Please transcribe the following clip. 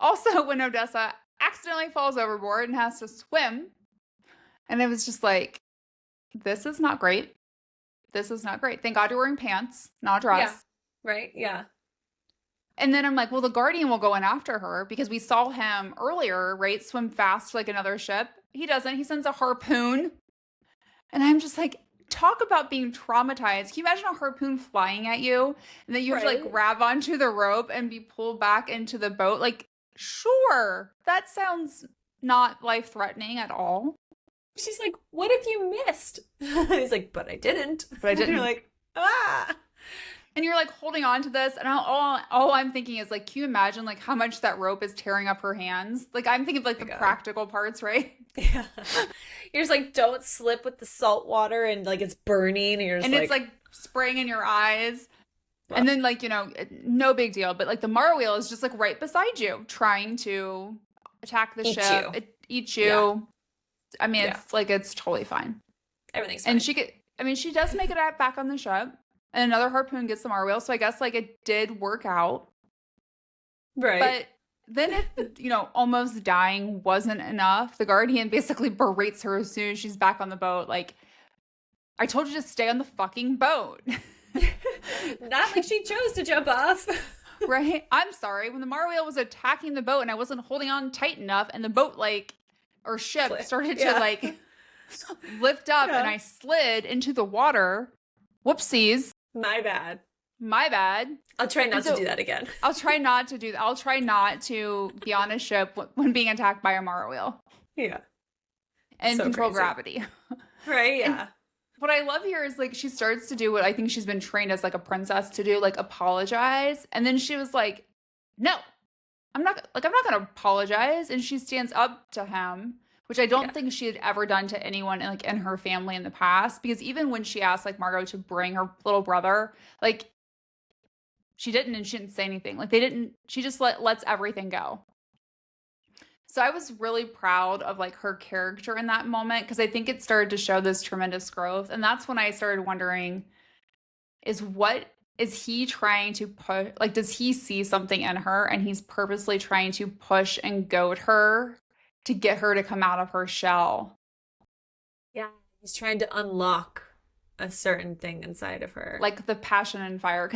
also when Odessa accidentally falls overboard and has to swim. And it was just like, this is not great. This is not great. Thank God you're wearing pants, not a Yeah. dress. Right. Yeah. And then I'm like, well, the Guardian will go in after her because we saw him earlier, right? Swim fast like another ship. He doesn't. He sends a harpoon. And I'm just like, talk about being traumatized. Can you imagine a harpoon flying at you and then you have to like Right. grab onto the rope and be pulled back into the boat? Like, sure, that sounds not life threatening at all. She's like, "What if you missed?" He's like, "But I didn't." But I And you're didn't. like, "Ah." And you're like holding on to this, and all I'm thinking is like, can you imagine like how much that rope is tearing up her hands? Like I'm thinking of like Oh the my God. practical parts, right? Yeah. You're just like, don't slip with the salt water and like it's burning, and you're just And it's like, like spraying in your eyes. And well, then like, no big deal, but like the Marroweel is just like right beside you, trying to attack the eat ship, you. eat Yeah. you. I mean, Yeah. it's like it's totally fine. Everything's And fine. she does make it back on the ship. And another harpoon gets the Marroweel, so I guess like it did work out. Right. But then if, almost dying wasn't enough, the Guardian basically berates her as soon as she's back on the boat. Like, I told you to stay on the fucking boat. Not like she chose to jump off. Right? I'm sorry. When the Marwheel was attacking the boat and I wasn't holding on tight enough and the boat or ship Flip. started to Yeah. lift up and Yeah. I slid into the water. Whoopsies. My bad. My bad. I'll try And not to do so that again. I'll try not to do that. I'll try not to be on a ship when being attacked by a Marwheel Yeah. and So control crazy. gravity. Right? And Yeah. what I love here is like she starts to do what I think she's been trained as like a princess to do, like apologize. And then she was like, "No, I'm not gonna apologize." And she stands up to him, which I Yeah. don't think she had ever done to anyone in her family in the past. Because even when she asked like Margot to bring her little brother, like she didn't, and she didn't say anything. Like they didn't. She just lets everything go. So I was really proud of like her character in that moment because I think it started to show this tremendous growth. And that's when I started wondering what is he trying to push? Like, does he see something in her and he's purposely trying to push and goad her to get her to come out of her shell? Yeah. He's trying to unlock a certain thing inside of her. Like the passion and fire.